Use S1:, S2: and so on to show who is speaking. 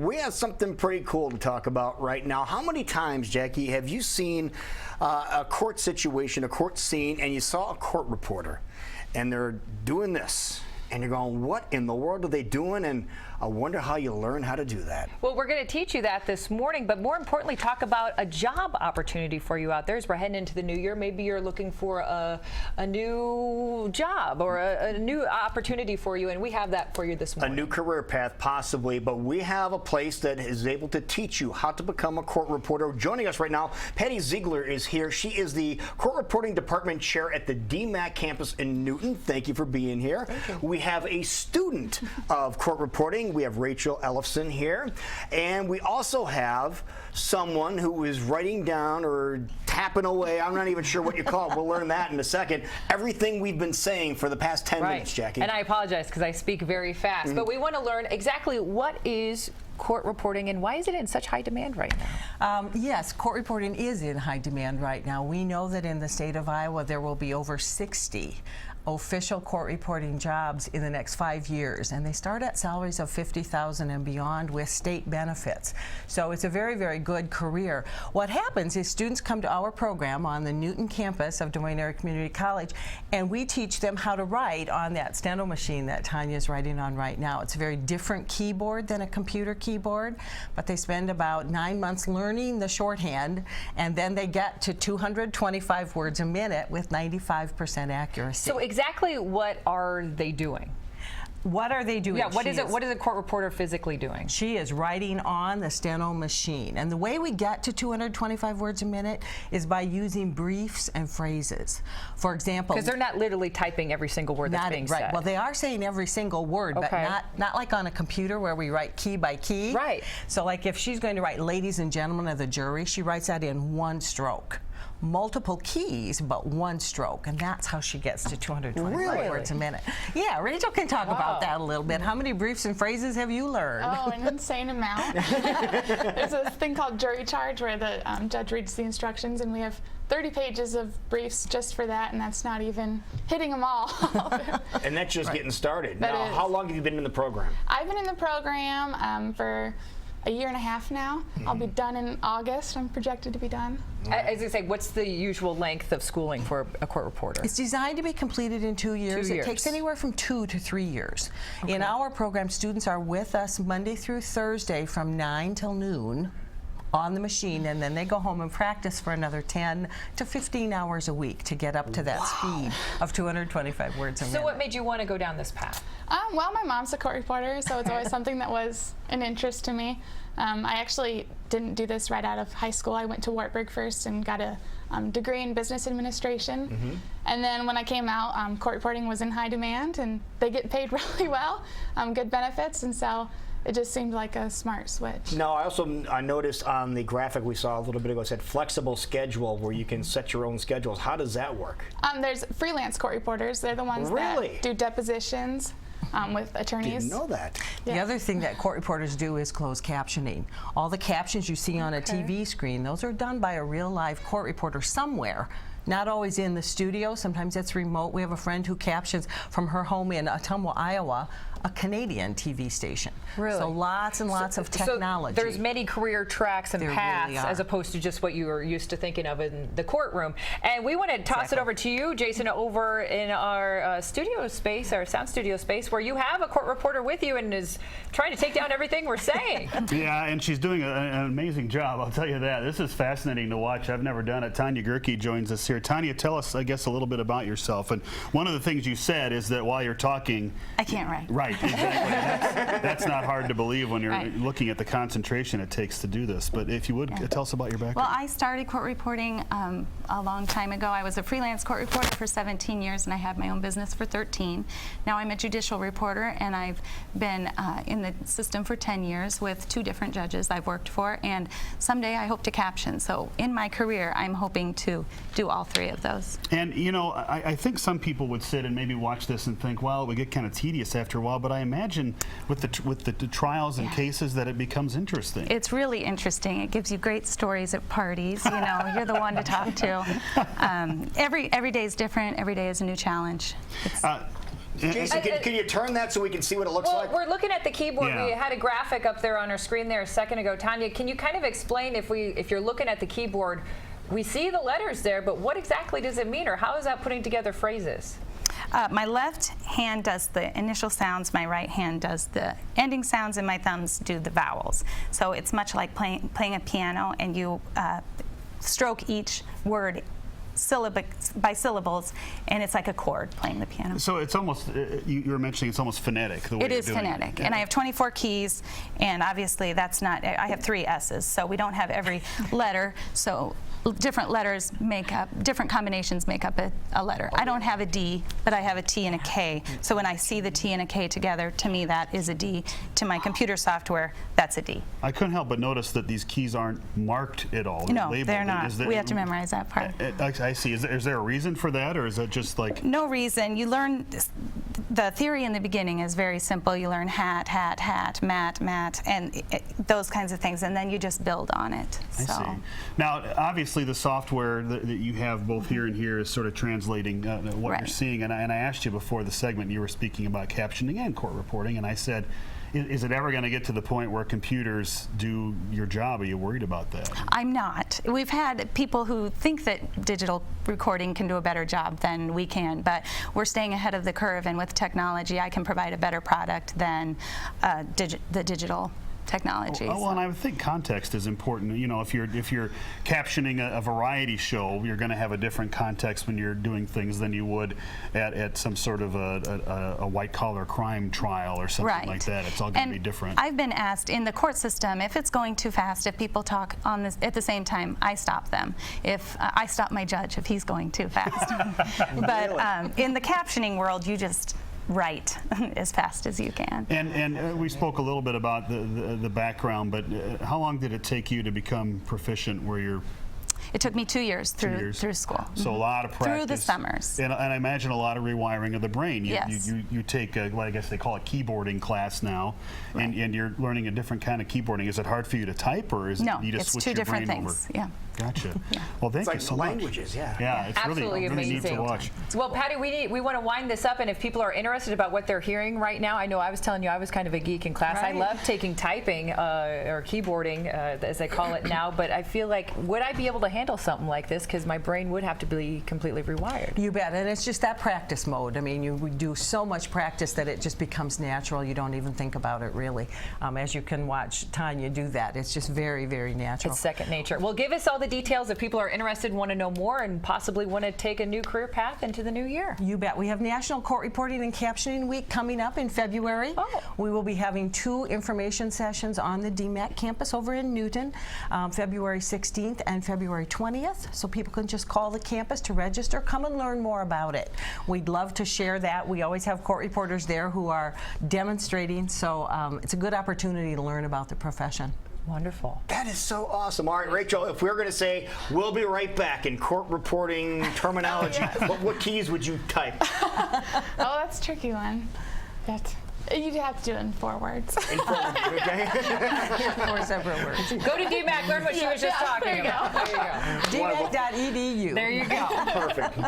S1: we have something pretty cool to talk about right now. How many times, Jackie, have you seen a court situation, a court scene, and you saw a court reporter, and they're doing this, and you're going, what in the world are they doing? And I wonder how you learn how to do that.
S2: Well, we're going to teach you that this morning, but more importantly, talk about a job opportunity for you out there as we're heading into the new year. Maybe you're looking for a new job or a new opportunity for you, and we have that for you this morning.
S1: A new career path, possibly, but we have a place that is able to teach you how to become a court reporter. Joining us right now, Patty Ziegler is here. She is the Court Reporting Department Chair at the DMACC campus in Newton. Thank you for being here. We have a student of court reporting. We have Rachel Ellefson here, and we also have someone who is writing down or tapping away, I'm not even sure what you call it, we'll learn that in a second, everything we've been saying for the past 10 minutes, Jackie.
S2: And I apologize because I speak very fast, but we want to learn exactly what is court reporting and why is it in such high demand right now?
S3: Yes, court reporting is in high demand right now. We know that in the state of Iowa there will be over 60 official court reporting jobs in the next 5 years, and they start at salaries of $50,000 and beyond with state benefits. So it's a very, very good career. What happens is students come to our program on the Newton campus of Des Moines Area Community College, and we teach them how to write on that steno machine that Tanya's writing on right now. It's a very different keyboard than a computer keyboard, but they spend about 9 months learning the shorthand, and then they get to 225 words a minute with 95% accuracy.
S2: So exactly what are they doing?
S3: What are they doing?
S2: Yeah, what is a court reporter physically doing?
S3: She is writing on the steno machine. And the way we get to 225 words a minute is by using briefs and phrases. For example,
S2: because they're not literally typing every single word that's being said.
S3: Well, they are saying every single word, but not like on a computer where we write key by key.
S2: Right.
S3: So like if she's going to write ladies and gentlemen of the jury, she writes that in one stroke. Multiple keys, but one stroke, and that's how she gets to 225 words a minute. Yeah, Rachel can talk about that a little bit. How many briefs and phrases have you learned?
S4: Oh, an insane amount. There's a thing called jury charge where the judge reads the instructions, and we have 30 pages of briefs just for that, and that's not even hitting them all.
S1: And that's just getting started. Now, how long have you been in the program?
S4: I've been in the program for a year and a half now. I'll be done in August. I'm projected to be done.
S2: As I say, what's the usual length of schooling for a court reporter?
S3: It's designed to be completed in 2 years. It takes anywhere from 2 to 3 years. In our program, students are with us Monday through Thursday from 9 till noon on the machine, and then they go home and practice for another 10 to 15 hours a week to get up to that speed of 225 words a minute.
S2: So what made you want to go down this path?
S4: Well, my mom's a court reporter, so it's always something that was an interest to me. I actually didn't do this right out of high school. I went to Wartburg first and got a degree in business administration. And then when I came out, court reporting was in high demand, and they get paid really well, good benefits, and so it just seemed like a smart switch.
S1: No, I noticed on the graphic we saw a little bit ago, it said flexible schedule where you can set your own schedules. How does that work?
S4: There's freelance court reporters. They're the ones that do depositions with attorneys.
S1: Didn't know that.
S4: Yeah.
S3: The other thing that court reporters do is closed captioning. All the captions you see on a TV screen, those are done by a real live court reporter somewhere. Not always in the studio, sometimes it's remote. We have a friend who captions from her home in Ottumwa, Iowa, a Canadian TV station.
S2: Really?
S3: So lots and lots of technology.
S2: So there's many career tracks and paths
S3: really
S2: as opposed to just what you were used to thinking of in the courtroom. And we want to toss it over to you, Jason, over in our studio space, our sound studio space, where you have a court reporter with you and is trying to take down everything we're saying.
S5: Yeah, and she's doing an amazing job, I'll tell you that. This is fascinating to watch. I've never done it. Tanya Gerke joins us here. Tanya, tell us, I guess, a little bit about yourself. And one of the things you said is that while you're talking...
S6: I can't write.
S5: Right, exactly. That's not hard to believe when you're looking at the concentration it takes to do this. But if you would, tell us about your background.
S6: Well, I started court reporting a long time ago. I was a freelance court reporter for 17 years, and I had my own business for 13. Now I'm a judicial reporter, and I've been in the system for 10 years with 2 different judges I've worked for, and someday I hope to caption. So in my career, I'm hoping to do all 3 of those.
S5: And, you know, I think some people would sit and maybe watch this and think, well, it would get kind of tedious after a while, but I imagine with the trials and cases that it becomes interesting.
S6: It's really interesting. It gives you great stories at parties. You know, you're the one to talk to. Every day is different. Every day is a new challenge.
S1: Jason, can you turn that so we can see what it looks
S2: Well,
S1: like?
S2: we're looking at the keyboard.
S5: Yeah.
S2: We had a graphic up there on our screen there a second ago. Tanya, can you kind of explain if you're looking at the keyboard, we see the letters there, but what exactly does it mean, or how is that putting together phrases?
S6: My left hand does the initial sounds, my right hand does the ending sounds, and my thumbs do the vowels. So it's much like playing a piano, and you stroke each word by syllables, and it's like a chord playing the piano.
S5: So it's almost, you were mentioning it's almost phonetic. The way
S6: It is
S5: you're doing
S6: phonetic,
S5: it.
S6: and I have 24 keys, and obviously that's not, I have 3 S's, so we don't have every letter, so different letters make up, different combinations make up a letter. I don't have a D, but I have a T and a K, so when I see the T and a K together, to me that is a D. To my computer software, that's a D.
S5: I couldn't help but notice that these keys aren't marked at all.
S6: No,
S5: labeled.
S6: they're not.
S5: Is there-
S6: We have to memorize that part.
S5: I see. Is there a reason for that, or is it just like...
S6: No reason. You learn, the theory in the beginning is very simple. You learn hat, hat, hat, mat, mat, and those kinds of things, and then you just build on it.
S5: I see. Now, obviously, the software that you have both here and here is sort of translating what you're
S6: Right.
S5: seeing. And I asked you before the segment, you were speaking about captioning and court reporting, and I said, is it ever going to get to the point where computers do your job? Are you worried about that?
S6: I'm not. We've had people who think that digital recording can do a better job than we can, but we're staying ahead of the curve, and with technology, I can provide a better product than the digital technology.
S5: Oh, well, and I would think context is important. You know, if you're captioning a variety show, you're going to have a different context when you're doing things than you would at some sort of a white-collar crime trial or something like that. It's all going to be different.
S6: I've been asked in the court system, if it's going too fast, if people talk on this at the same time, I stop them. If I stop my judge if he's going too fast. But in the captioning world, you just write as fast as you can.
S5: And we spoke a little bit about the background, but how long did it take you to become proficient where you're...
S6: It took me 2 years through school.
S5: So a lot of practice.
S6: Through the summers.
S5: And I imagine a lot of rewiring of the brain.
S6: Yes.
S5: You take, well, I guess they call it keyboarding class now,
S6: Right.
S5: and you're learning a different kind of keyboarding. Is it hard for you to type, or is
S6: No,
S5: you just
S6: it's
S5: switch
S6: 2
S5: your
S6: different
S5: brain
S6: things.
S5: over?
S6: Yeah.
S5: Gotcha.
S6: Yeah.
S5: Well, thank
S1: It's
S5: you
S1: like
S5: so much.
S1: languages, yeah.
S5: Yeah, it's
S2: Absolutely
S5: really neat to
S2: amazing.
S5: watch.
S2: Well, Patty, we want to wind this up, and if people are interested about what they're hearing right now, I know I was telling you I was kind of a geek in class.
S3: Right.
S2: I love taking typing or keyboarding, as they call it now, but I feel like, would I be able to handle something like this? Because my brain would have to be completely rewired.
S3: You bet, and it's just that practice mode. I mean, we do so much practice that it just becomes natural. You don't even think about it, really. As you can watch Tanya do that, it's just very, very natural.
S2: It's second nature. Well, give us all the details if people are interested, want to know more, and possibly want to take a new career path into the new year.
S3: You bet. We have National Court Reporting and Captioning Week coming up in February.
S2: Oh.
S3: We will be having 2 information sessions on the DMACC campus over in Newton, February 16th and February 20th. So people can just call the campus to register, come and learn more about it. We'd love to share that. We always have court reporters there who are demonstrating, so it's a good opportunity to learn about the profession.
S2: Wonderful.
S1: That is so awesome. All right, Rachel, if we're going to say, we'll be right back in court reporting terminology, what keys would you type?
S4: Oh, that's a tricky one. You'd have to do it in 4 words.
S1: Okay.
S3: 4 separate words.
S2: Go to DMACC, learn what she was just talking
S4: there you go.
S2: about. There you go.
S3: DMACC.edu.
S2: There you go.
S1: Perfect.